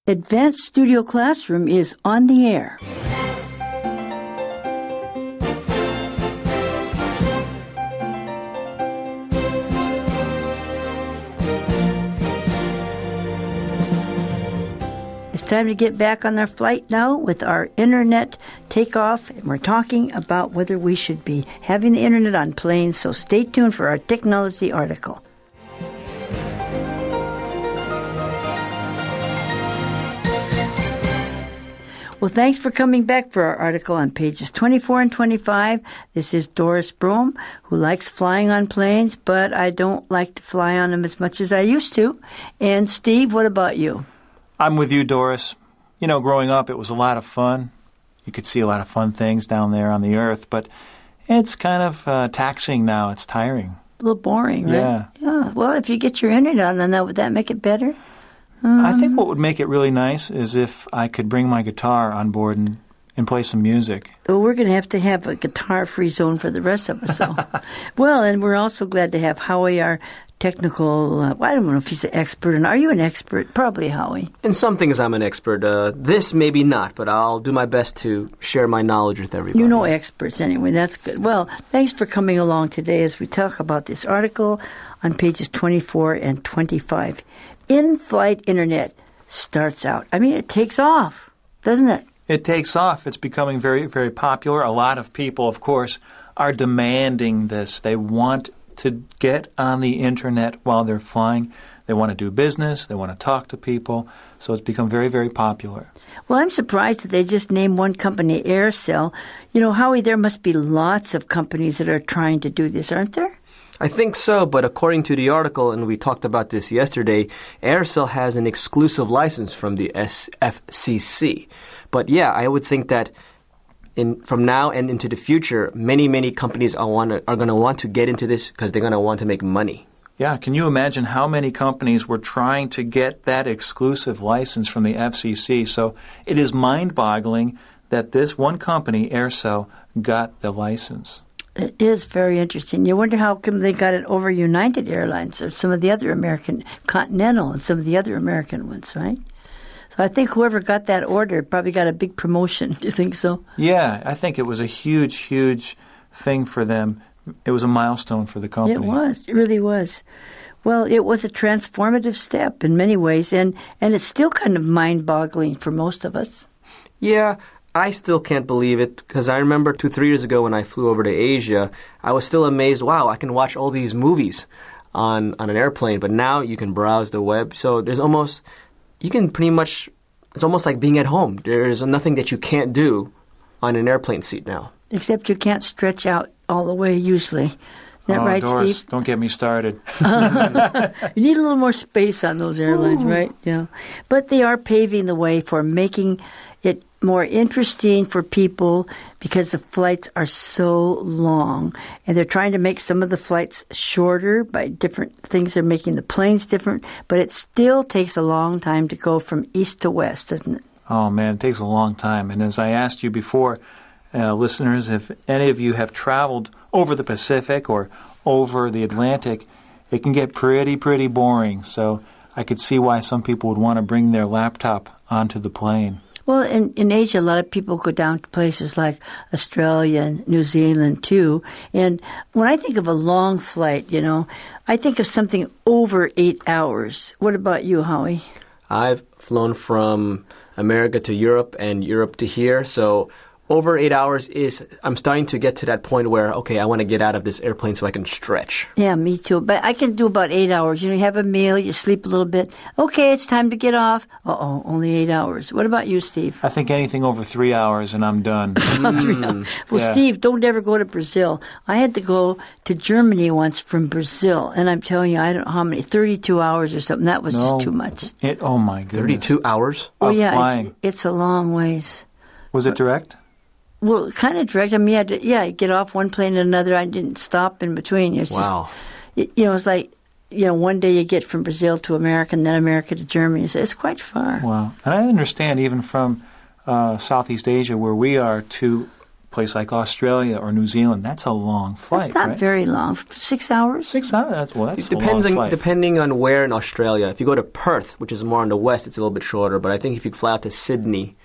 Advanced Studio Classroom is on the air. It's time to get back on our flight now with our internet takeoff, and we're talking about whether we should be having the internet on planes, so stay tuned for our technology article. Well, thanks for coming back for our article on pages 24 and 25. This is Doris Brome, who likes flying on planes, but I don't like to fly on them as much as I used to. And Steve, what about you? I'm with you, Doris. You know, growing up, it was a lot of fun. You could see a lot of fun things down there on the earth, but it's kind of taxing now. It's tiring. A little boring, right? Yeah. Well, if you get your internet on that, would that make it better? I think what would make it really nice is if I could bring my guitar on board and play some music. Well, we're going to have a guitar-free zone for the rest of us. So. Well, and we're also glad to have Howie, our technical, I don't know if he's an expert. And are you an expert? Probably, Howie. In some things I'm an expert. This maybe not, but I'll do my best to share my knowledge with everybody. You know experts anyway. That's good. Well, thanks for coming along today as we talk about this article on pages 24 and 25. In-flight internet starts out. I mean, it takes off, doesn't it? It takes off. It's becoming very, very popular. A lot of people, of course, are demanding this. They want to get on the internet while they're flying. They want to do business. They want to talk to people. So it's become very, very popular. Well, I'm surprised that they just named one company, AirCell. You know, Howie, there must be lots of companies that are trying to do this, aren't there? I think so, but according to the article, and we talked about this yesterday, AirCell has an exclusive license from the FCC. But yeah, I would think that from now and into the future, many companies are going to want to get into this because they're going to want to make money. Yeah, can you imagine how many companies were trying to get that exclusive license from the FCC? So it is mind-boggling that this one company, AirCell, got the license. It is very interesting. You wonder how come they got it over United Airlines or some of the other American, Continental and some of the other American ones, right? So I think whoever got that order probably got a big promotion. Do you think so? Yeah, I think it was a huge, huge thing for them. It was a milestone for the company. It was. It really was. Well, it was a transformative step in many ways, and it's still kind of mind-boggling for most of us. Yeah, I still can't believe it because I remember 2-3 years ago when I flew over to Asia, I was still amazed, wow, I can watch all these movies on an airplane, but now you can browse the web. So it's almost like being at home. There's nothing that you can't do on an airplane seat now. Except you can't stretch out all the way usually. Isn't that right, Doris, Steve? don't get me started. You need a little more space on those airlines, right? Yeah. But they are paving the way for making it more interesting for people because the flights are so long. And they're trying to make some of the flights shorter by different things. They're making the planes different. But it still takes a long time to go from east to west, doesn't it? Oh, man, it takes a long time. And as I asked you before, listeners, if any of you have traveled over the Pacific or over the Atlantic, it can get pretty boring. So I could see why some people would want to bring their laptop onto the plane. Well, in Asia, a lot of people go down to places like Australia and New Zealand, too. And when I think of a long flight, you know, I think of something over 8 hours. What about you, Howie? I've flown from America to Europe and Europe to here, so over 8 hours I'm starting to get to that point where, okay, I want to get out of this airplane so I can stretch. Yeah, me too. But I can do about 8 hours. You know, you have a meal, you sleep a little bit. Okay, it's time to get off. Uh-oh, only 8 hours. What about you, Steve? I think anything over 3 hours and I'm done. 3 hours. Well, yeah. Steve, don't ever go to Brazil. I had to go to Germany once from Brazil, and I'm telling you, I don't know how many, 32 hours or something. That was just too much. Oh, my goodness. 32 hours? Oh, yeah, flying. It's a long ways. Was it direct? Well, kind of direct. I mean, you get off one plane and another. I didn't stop in between. It's wow. Just, it's like, one day you get from Brazil to America and then America to Germany. So it's quite far. Wow. And I understand even from Southeast Asia where we are to place like Australia or New Zealand, that's a long flight, That's not right? very long. 6 hours? 6 hours? That's It a long flight. depending on where in Australia. If you go to Perth, which is more on the west, it's a little bit shorter. But I think if you fly out to Sydney,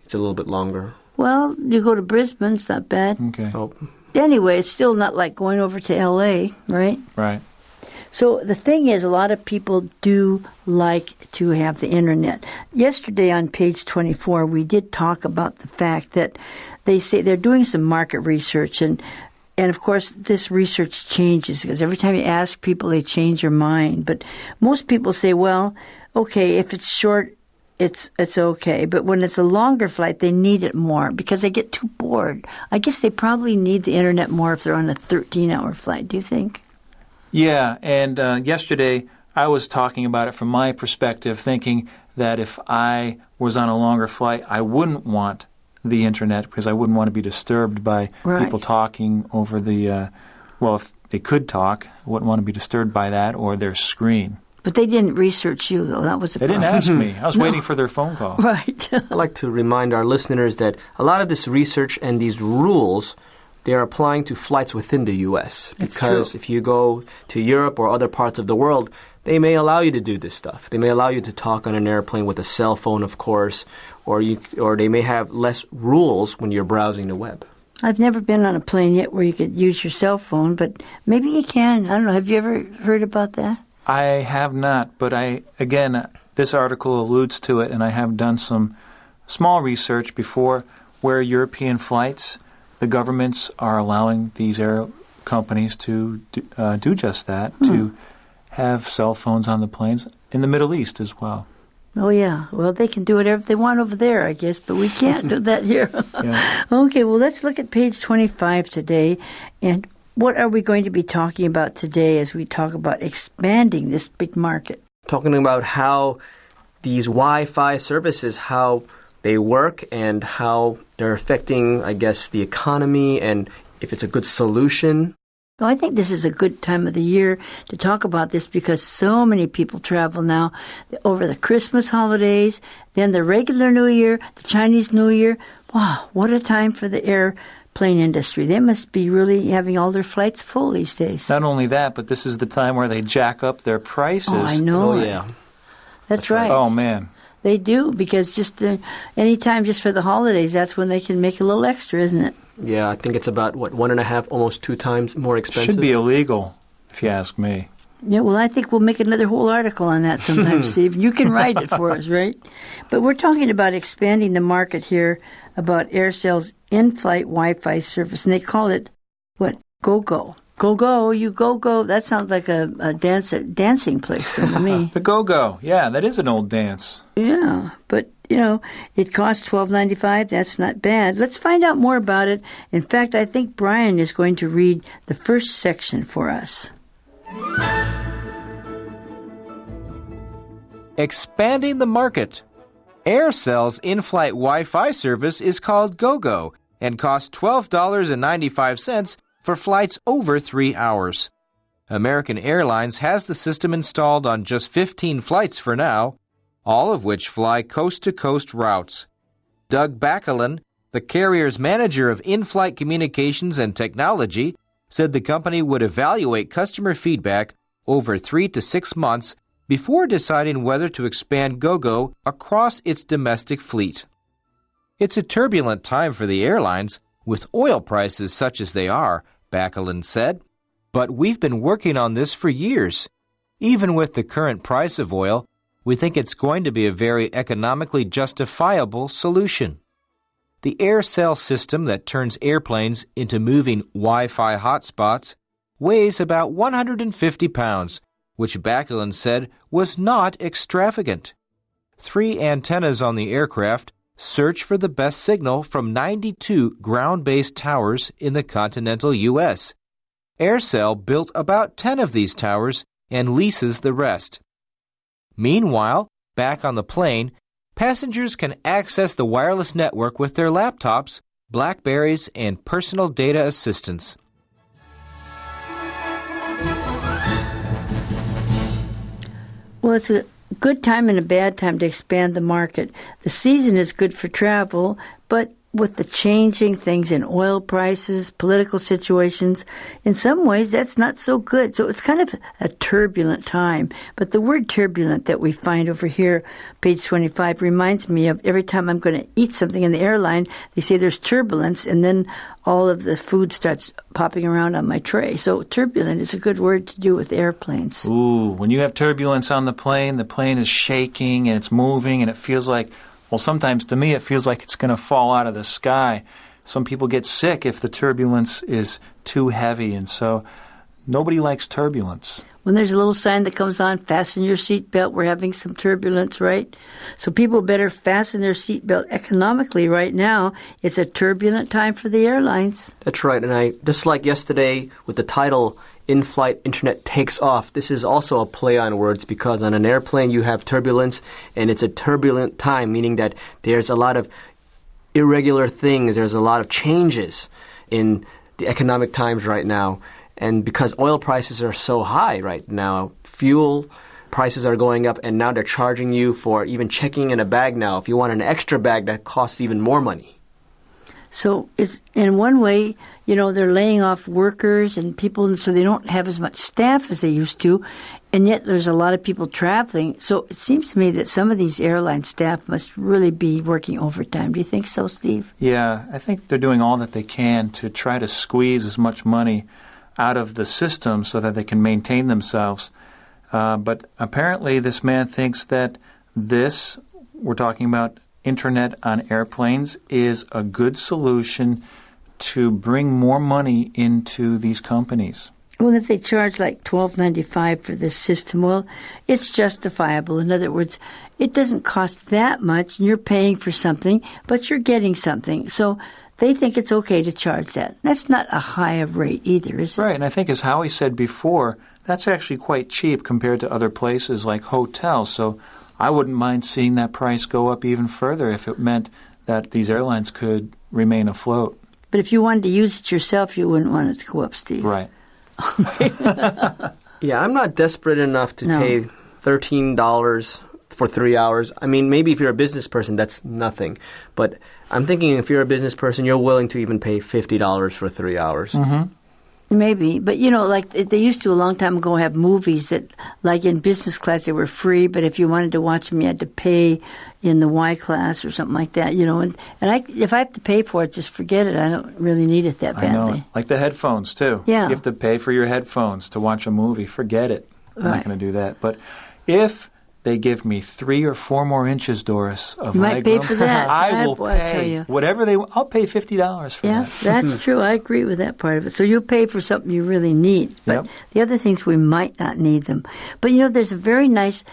it's a little bit longer. Well, you go to Brisbane, it's not bad. Okay. So, Anyway, it's still not like going over to L.A., right? Right. So the thing is, a lot of people do like to have the internet. Yesterday on page 24, we did talk about the fact that they say they're doing some market research, and of course this research changes because every time you ask people, they change their mind. But most people say, well, okay, if it's short, it's okay. But when it's a longer flight, they need it more because they get too bored. I guess they probably need the internet more if they're on a 13-hour flight. Do you think? Yeah, and yesterday I was talking about it from my perspective, thinking that if I was on a longer flight, I wouldn't want the internet because I wouldn't want to be disturbed by people talking over the, well, if they could talk, I wouldn't want to be disturbed by that or their screen. But they didn't research you, though. That was a They problem. didn't ask me. I was waiting for their phone call. Right. I'd like to remind our listeners that a lot of this research and these rules, they are applying to flights within the U.S. Because if you go to Europe or other parts of the world, they may allow you to do this stuff. They may allow you to talk on an airplane with a cell phone, of course, or they may have less rules when you're browsing the web. I've never been on a plane yet where you could use your cell phone, but maybe you can. I don't know. Have you ever heard about that? I have not, but again, this article alludes to it, and I have done some small research before where European flights, the governments are allowing these air companies to do just that, to have cell phones on the planes in the Middle East as well. Oh, yeah. Well, they can do whatever they want over there, I guess, but we can't do that here. Yeah. Okay, well, let's look at page 25 today. And what are we going to be talking about today as we talk about expanding this big market? Talking about how these Wi-Fi services, how they work and how they're affecting, I guess, the economy and if it's a good solution. Well, I think this is a good time of the year to talk about this because so many people travel now over the Christmas holidays, then the regular New Year, the Chinese New Year. Wow, what a time for the airplane industry. They must be really having all their flights full these days. Not only that, but this is the time where they jack up their prices. Oh, I know. Oh, yeah. That's right. Oh, man. They do, because just any time just for the holidays, that's when they can make a little extra, isn't it? Yeah, I think it's about, 1.5, almost 2 times more expensive. Should be illegal, if you ask me. Yeah, well, I think we'll make another whole article on that sometime, Steve. You can write it for us, right? But we're talking about expanding the market here about AirCell's in-flight Wi-Fi service, and they call it, what, Go-Go. Go-Go, you go-go. That sounds like a dancing place to me. The Go-Go. Yeah, that is an old dance. Yeah, but, it costs $12.95. That's not bad. Let's find out more about it. In fact, I think Brian is going to read the first section for us. Expanding the market. AirCell's in-flight Wi-Fi service is called Go-Go and costs $12.95 for flights over 3 hours. American Airlines has the system installed on just 15 flights for now, all of which fly coast-to-coast routes. Doug Bacalin, the carrier's manager of in-flight communications and technology, said the company would evaluate customer feedback over 3 to 6 months before deciding whether to expand Go-Go across its domestic fleet. It's a turbulent time for the airlines, with oil prices such as they are, Bacalin said. But we've been working on this for years. Even with the current price of oil, we think it's going to be a very economically justifiable solution. The AirCell system that turns airplanes into moving Wi-Fi hotspots weighs about 150 pounds, which Bacalin said was not extravagant. 3 antennas on the aircraft search for the best signal from 92 ground-based towers in the continental U.S. AirCell built about 10 of these towers and leases the rest. Meanwhile, back on the plane, passengers can access the wireless network with their laptops, BlackBerries, and personal data assistants. Well, it's a good time and a bad time to expand the market. The season is good for travel, but with the changing things in oil prices, political situations, in some ways that's not so good. So it's kind of a turbulent time. But the word turbulent that we find over here, page 25, reminds me of every time I'm going to eat something in the airline, they say there's turbulence, and then all of the food starts popping around on my tray. So turbulent is a good word to do with airplanes. Ooh, when you have turbulence on the plane is shaking and it's moving and it feels like, well, sometimes to me it feels like it's going to fall out of the sky. Some people get sick if the turbulence is too heavy, and so nobody likes turbulence. When there's a little sign that comes on, fasten your seatbelt, we're having some turbulence, right? So people better fasten their seatbelt economically right now. It's a turbulent time for the airlines. That's right, and I just like yesterday with the title, In-Flight Internet Takes Off, this is also a play on words because on an airplane you have turbulence, and it's a turbulent time, meaning that there's a lot of irregular things, there's a lot of changes in the economic times right now. And because oil prices are so high right now, fuel prices are going up, and now they're charging you for even checking in a bag now. If you want an extra bag, that costs even more money. So it's in one way, they're laying off workers and people, and so they don't have as much staff as they used to, and yet there's a lot of people traveling. So it seems to me that some of these airline staff must really be working overtime. Do you think so, Steve? Yeah, I think they're doing all that they can to try to squeeze as much money out of the system so that they can maintain themselves. But apparently this man thinks that we're talking about internet on airplanes, is a good solution to bring more money into these companies. Well, if they charge like $12.95 for this system, well, it's justifiable. In other words, it doesn't cost that much, and you're paying for something, but you're getting something. So they think it's okay to charge that. That's not a high rate either, is it? Right, and I think as Howie said before, that's actually quite cheap compared to other places like hotels. So I wouldn't mind seeing that price go up even further if it meant that these airlines could remain afloat. But if you wanted to use it yourself, you wouldn't want it to go up, Steve. Right. Yeah, I'm not desperate enough to pay $13 for 3 hours. I mean, maybe if you're a business person, that's nothing. But I'm thinking if you're a business person, you're willing to even pay $50 for 3 hours. Mm-hmm. Maybe. But, like they used to a long time ago have movies that, like in business class, they were free, but if you wanted to watch them, you had to pay in the Y class or something like that, And if I have to pay for it, just forget it. I don't really need it that badly. I know. Like the headphones, too. Yeah. You have to pay for your headphones to watch a movie. Forget it. I'm not going to do that. But if they give me 3 or 4 more inches, Doris, of you might legroom, pay for that. I will I tell pay you. whatever I'll pay $50 for that. Yeah, that's true. I agree with that part of it. So you'll pay for something you really need. But Yep. the other things, we might not need them. But, there's a very nice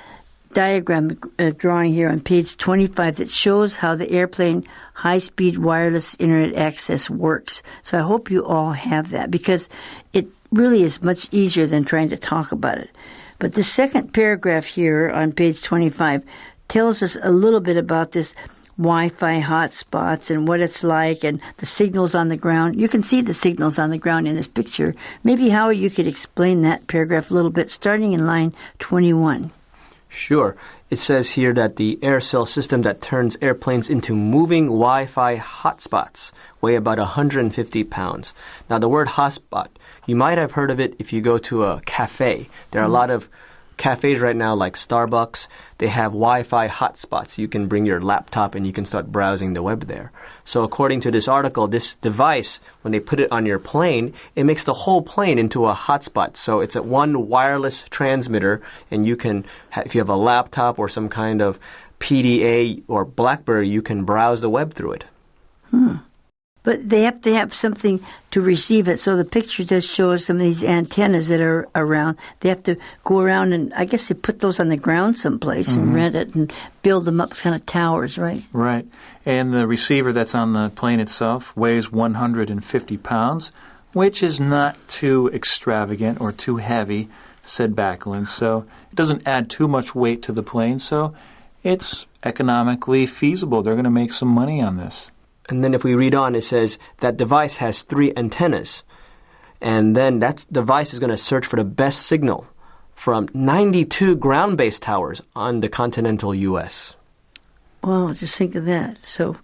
diagram drawing here on page 25 that shows how the airplane high-speed wireless internet access works. So I hope you all have that because it really is much easier than trying to talk about it. But the second paragraph here on page 25 tells us a little bit about this Wi-Fi hotspots and what it's like and the signals on the ground. You can see the signals on the ground in this picture. Maybe, Howie, you could explain that paragraph a little bit, starting in line 21. Sure. It says here that the AirCell system that turns airplanes into moving Wi-Fi hotspots weigh about 150 pounds. Now, the word hotspot, you might have heard of it if you go to a cafe. There are a lot of cafes right now like Starbucks. They have Wi-Fi hotspots. You can bring your laptop and you can start browsing the web there. So according to this article, this device, when they put it on your plane, it makes the whole plane into a hotspot. So it's a one wireless transmitter, and you can, if you have a laptop or some kind of PDA or BlackBerry, you can browse the web through it. But they have to have something to receive it. So the picture does show us some of these antennas that are around. They have to go around, and I guess they put those on the ground someplace and rent it and build them up, kind of towers, right? Right. And the receiver that's on the plane itself weighs 150 pounds, which is not too extravagant or too heavy, said Backlund. So it doesn't add too much weight to the plane, so it's economically feasible. They're going to make some money on this. And then if we read on, it says that device has 3 antennas. And then that device is going to search for the best signal from 92 ground-based towers on the continental U.S. Well, just think of that. So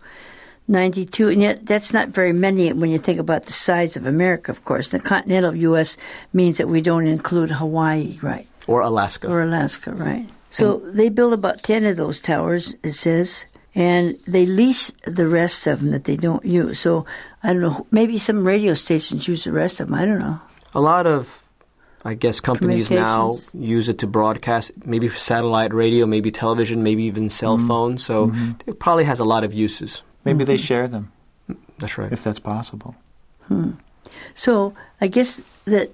92, and yet that's not very many when you think about the size of America, of course. The continental U.S. means that we don't include Hawaii, right? Or Alaska. Or Alaska, right. So they build about 10 of those towers, it says, and they lease the rest of them that they don't use. So, I don't know, maybe some radio stations use the rest of them. I don't know. A lot of, I guess, companies now use it to broadcast, maybe satellite radio, maybe television, maybe even cell phone. So it probably has a lot of uses. Maybe they share them. That's right. If that's possible. So I guess that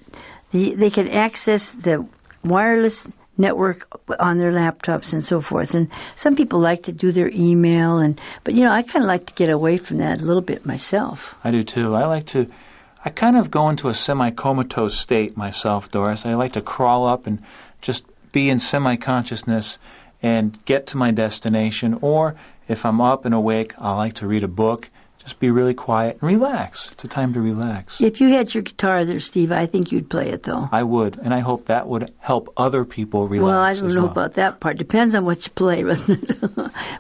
they can access the wireless network on their laptops and so forth. And some people like to do their email, but I kind of like to get away from that a little bit myself. I do too. I kind of go into a semi-comatose state myself, Doris. I like to crawl up and just be in semi-consciousness and get to my destination. Or if I'm up and awake, I like to read a book, just be really quiet and relax. It's a time to relax. If you had your guitar there, Steve, I think you'd play it, though. I would, and I hope that would help other people relax. Well, I don't know about that part. Depends on what you play, doesn't it?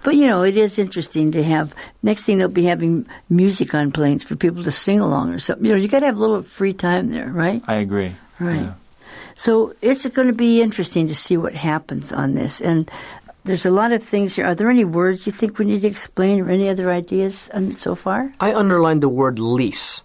But, it is interesting to have. Next thing, they'll be having music on planes for people to sing along or something. You got to have a little free time there, right? I agree. Right. Yeah. So it's going to be interesting to see what happens on this. And there's a lot of things here. Are there any words you think we need to explain or any other ideas so far? I underlined the word lease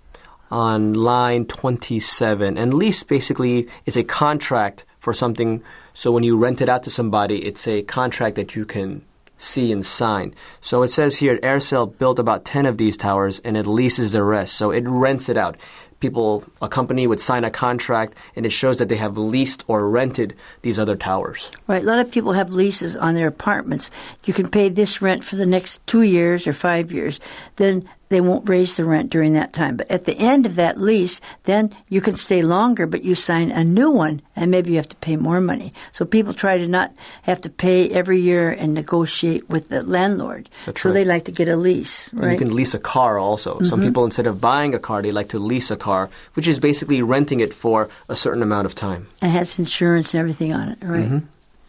on line 27. And lease basically is a contract for something. So when you rent it out to somebody, it's a contract that you can see and sign. So it says here, Aircell built about 10 of these towers and it leases the rest. So it rents it out. A company would sign a contract, and it shows that they have leased or rented these other towers. Right. A lot of people have leases on their apartments. You can pay this rent for the next 2 years or 5 years. Then they won't raise the rent during that time. But at the end of that lease, then you can stay longer, but you sign a new one, and maybe you have to pay more money. So people try to not have to pay every year and negotiate with the landlord. That's so right. They like to get a lease, right? And you can lease a car also. Some people, instead of buying a car, they like to lease a car, which is basically renting it for a certain amount of time. And it has insurance and everything on it, right?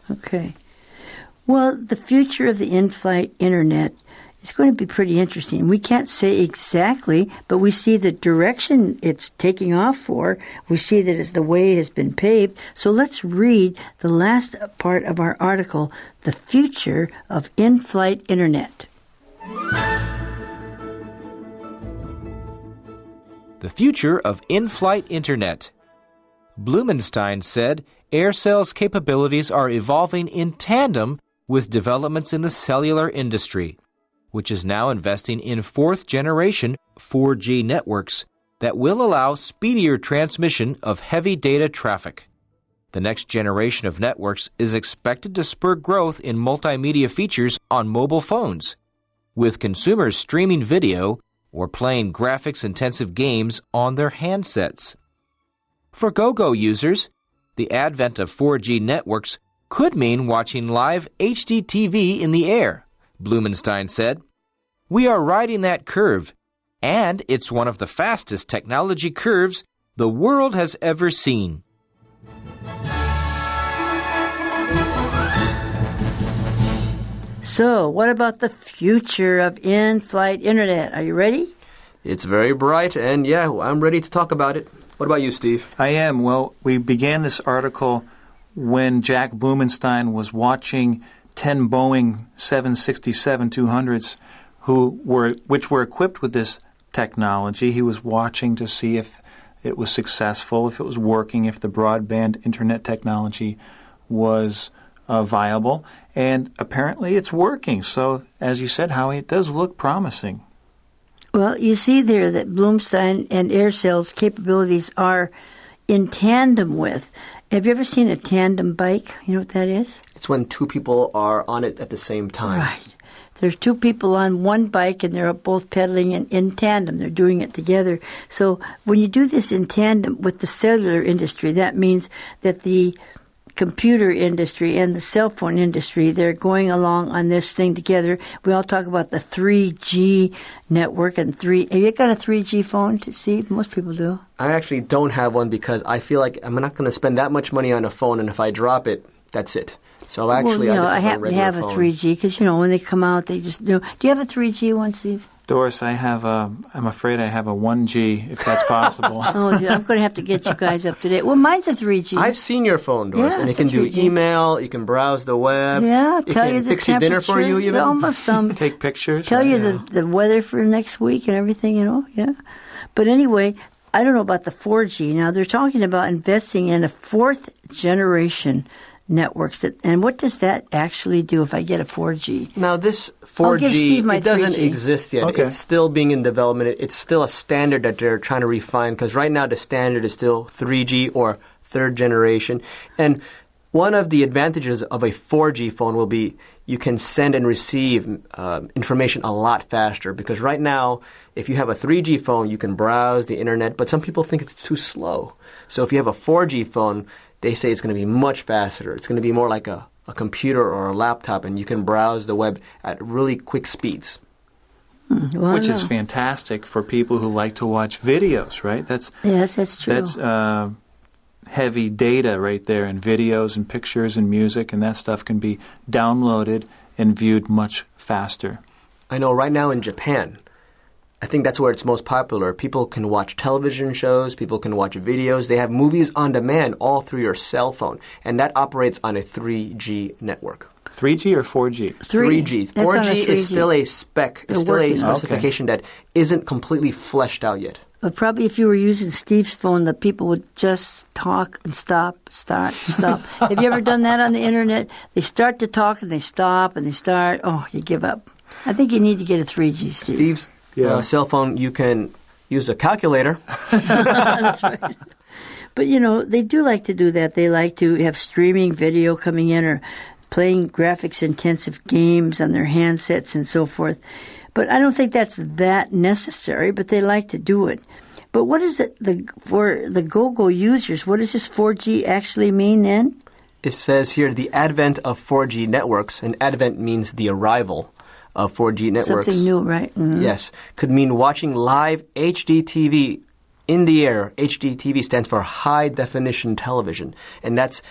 Okay. Well, the future of the in-flight internet is going to be pretty interesting. We can't say exactly, but we see the direction it's taking off for. We see that the way has been paved. So let's read the last part of our article, The Future of In-Flight Internet. The future of in-flight internet. Blumenstein said Aircell's capabilities are evolving in tandem with developments in the cellular industry, which is now investing in fourth-generation 4G networks that will allow speedier transmission of heavy data traffic. The next generation of networks is expected to spur growth in multimedia features on mobile phones, with consumers streaming video or playing graphics-intensive games on their handsets. For GoGo users, the advent of 4G networks could mean watching live HD TV in the air, Blumenstein said. We are riding that curve, and it's one of the fastest technology curves the world has ever seen. So, what about the future of in-flight internet? Are you ready? It's very bright, and I'm ready to talk about it. What about you, Steve? I am. Well, we began this article when Jack Blumenstein was watching 10 Boeing 767-200s which were equipped with this technology. He was watching to see if it was successful, if it was working, if the broadband internet technology was viable. And apparently it's working. So, as you said, Howie, it does look promising. Well, you see there that Blumenstein and Aircell's capabilities are in tandem with. Have you ever seen a tandem bike? You know what that is? It's when two people are on it at the same time. Right. There's two people on one bike, and they're both pedaling in tandem. They're doing it together. So when you do this in tandem with the cellular industry, that means that the computer industry and the cell phone industry, they're going along on this thing together. We all talk about the 3G network and have you got a 3G phone, Steve? Most people do. I actually don't have one because I feel like I'm not going to spend that much money on a phone, and if I drop it, That's it. So actually, I happen to have a phone. 3G because, when they come out, they just do. Do you have a 3G one, Steve? Doris, I'm afraid I have a 1G, if that's possible. Oh, I'm going to have to get you guys up to date. Well, mine's a 3G. I've seen your phone, Doris, Yeah, and it it's a can do 3G. email, you can browse the web. Yeah, it tell can you the fix your dinner for you, even. Almost, Take pictures. tell right? you Yeah. the weather for next week and everything, yeah. But anyway, I don't know about the 4G. Now, they're talking about investing in a fourth generation networks. And what does that actually do if I get a 4G? Now, this I'll give 4G, Steve my it doesn't 3G. exist yet. Okay. It's still being in development. It's still a standard that they're trying to refine because right now the standard is still 3G or third generation. And one of the advantages of a 4G phone will be you can send and receive information a lot faster because right now, if you have a 3G phone, you can browse the internet, but some people think it's too slow. So if you have a 4G phone, they say it's going to be much faster. It's going to be more like a computer or a laptop, and you can browse the web at really quick speeds. Well, Which no. is fantastic for people who like to watch videos, right? Yes, that's true. That's heavy data right there, and videos and pictures and music, and that stuff can be downloaded and viewed much faster. I know right now in Japan, I think that's where it's most popular. People can watch television shows, people can watch videos. They have movies on demand all through your cell phone, and that operates on a 3G network. 3G or 4G? 3G. That's on a 4G is 3G. still a spec, They're is still a working on it. specification that isn't completely fleshed out yet. But probably if you were using Steve's phone, the people would just talk and stop, start, stop. Have you ever done that on the internet? They start to talk and they stop and they start. Oh, you give up. I think you need to get a 3G, Steve. Steve's cell phone, you can use a calculator. That's right. But, they do like to do that. They like to have streaming video coming in or playing graphics-intensive games on their handsets and so forth. But I don't think that's that necessary, but they like to do it. But what is it for the GoGo users? What does this 4G actually mean then? It says here the advent of 4G networks, and advent means the arrival of 4G networks. Something new, right? Mm-hmm. Yes. Could mean watching live HD TV in the air. HD TV stands for high definition television. And that's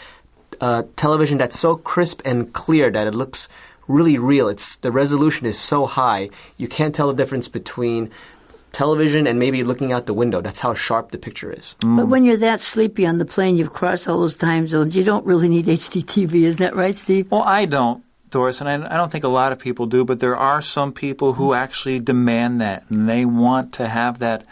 television that's so crisp and clear that it looks really real. The resolution is so high, you can't tell the difference between television and maybe looking out the window. That's how sharp the picture is. But when you're that sleepy on the plane, you've crossed all those time zones, you don't really need HD TV. Isn't that right, Steve? Well, I don't, Doris, and I don't think a lot of people do, but there are some people who actually demand that, and they want to have that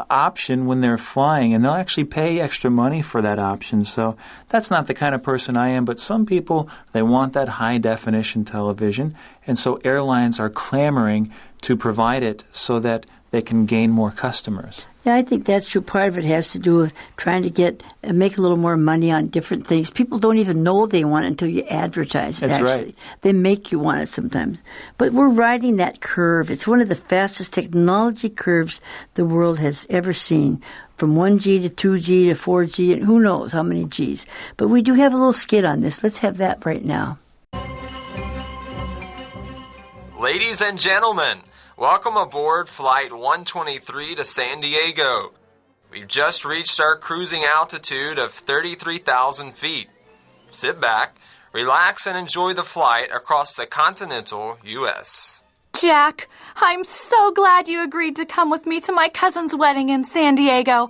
option when they're flying, and they'll actually pay extra money for that option. So that's not the kind of person I am, but some people, they want that high-definition television, and so airlines are clamoring to provide it so that they can gain more customers. Yeah, I think that's true. Part of it has to do with trying to make a little more money on different things. People don't even know they want it until you advertise it, That's actually. right. They make you want it sometimes. But we're riding that curve. It's one of the fastest technology curves the world has ever seen, from 1G to 2G to 4G, and who knows how many Gs. But we do have a little skit on this. Let's have that right now. Ladies and gentlemen, welcome aboard Flight 123 to San Diego. We've just reached our cruising altitude of 33,000 feet. Sit back, relax, and enjoy the flight across the continental U.S. Jack, I'm so glad you agreed to come with me to my cousin's wedding in San Diego.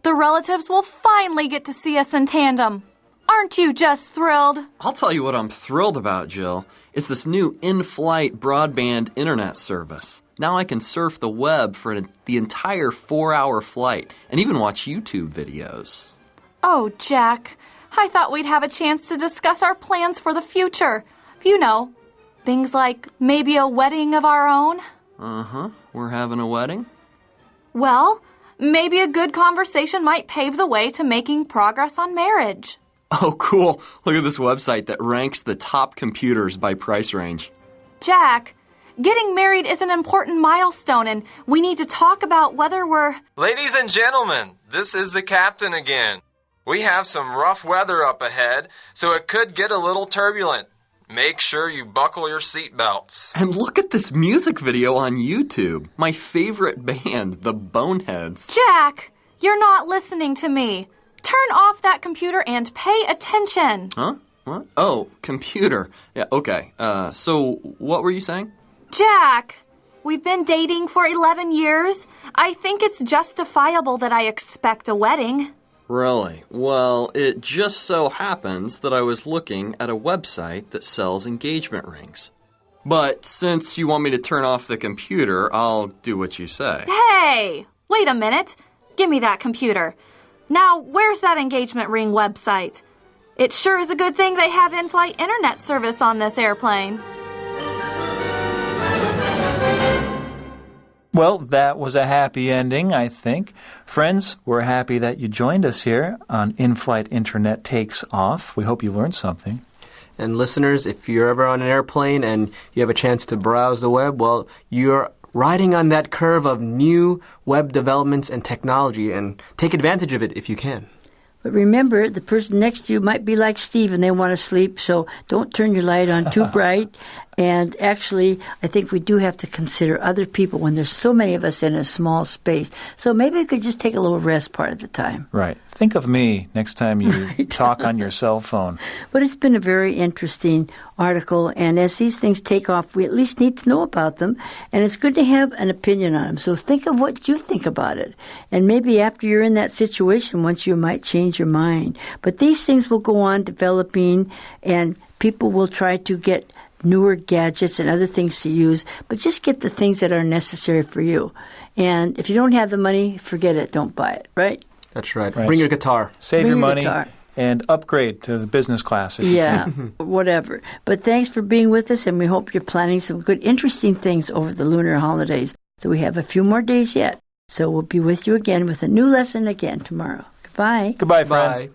The relatives will finally get to see us in tandem. Aren't you just thrilled? I'll tell you what I'm thrilled about, Jill. It's this new in-flight broadband internet service. Now I can surf the web for the entire 4-hour flight and even watch YouTube videos. Oh, Jack, I thought we'd have a chance to discuss our plans for the future. You know, things like maybe a wedding of our own. Uh-huh. We're having a wedding? Well, maybe a good conversation might pave the way to making progress on marriage. Oh, cool. Look at this website that ranks the top computers by price range. Jack, getting married is an important milestone, and we need to talk about whether we're... Ladies and gentlemen, this is the captain again. We have some rough weather up ahead, so it could get a little turbulent. Make sure you buckle your seatbelts. And look at this music video on YouTube. My favorite band, the Boneheads. Jack, you're not listening to me. Turn off that computer and pay attention. Huh? What? Oh, computer. Yeah, okay. So what were you saying? Jack, we've been dating for 11 years. I think it's justifiable that I expect a wedding. Really? Well, it just so happens that I was looking at a website that sells engagement rings. But since you want me to turn off the computer, I'll do what you say. Hey, wait a minute. Give me that computer. Now, where's that engagement ring website? It sure is a good thing they have in-flight internet service on this airplane. Well, that was a happy ending, I think. Friends, we're happy that you joined us here on In-Flight Internet Takes Off. We hope you learned something. And listeners, if you're ever on an airplane and you have a chance to browse the web, well, you're riding on that curve of new web developments and technology, and take advantage of it if you can. But remember, the person next to you might be like Steve and they want to sleep, so don't turn your light on too bright. And actually, I think we do have to consider other people when there's so many of us in a small space. So maybe we could just take a little rest part of the time. Right. Think of me next time you talk on your cell phone. But it's been a very interesting article, and as these things take off, we at least need to know about them, and it's good to have an opinion on them. So think of what you think about it. And maybe after you're in that situation, once you might change your mind. But these things will go on developing, and people will try to get newer gadgets and other things to use, but just get the things that are necessary for you. And if you don't have the money, forget it. Don't buy it, right? That's right. Right. Bring your guitar. Save your money and upgrade to the business class. If you can. Whatever. But thanks for being with us, and we hope you're planning some good, interesting things over the lunar holidays. So we have a few more days yet. So we'll be with you again with a new lesson again tomorrow. Goodbye. Goodbye, friends. Bye.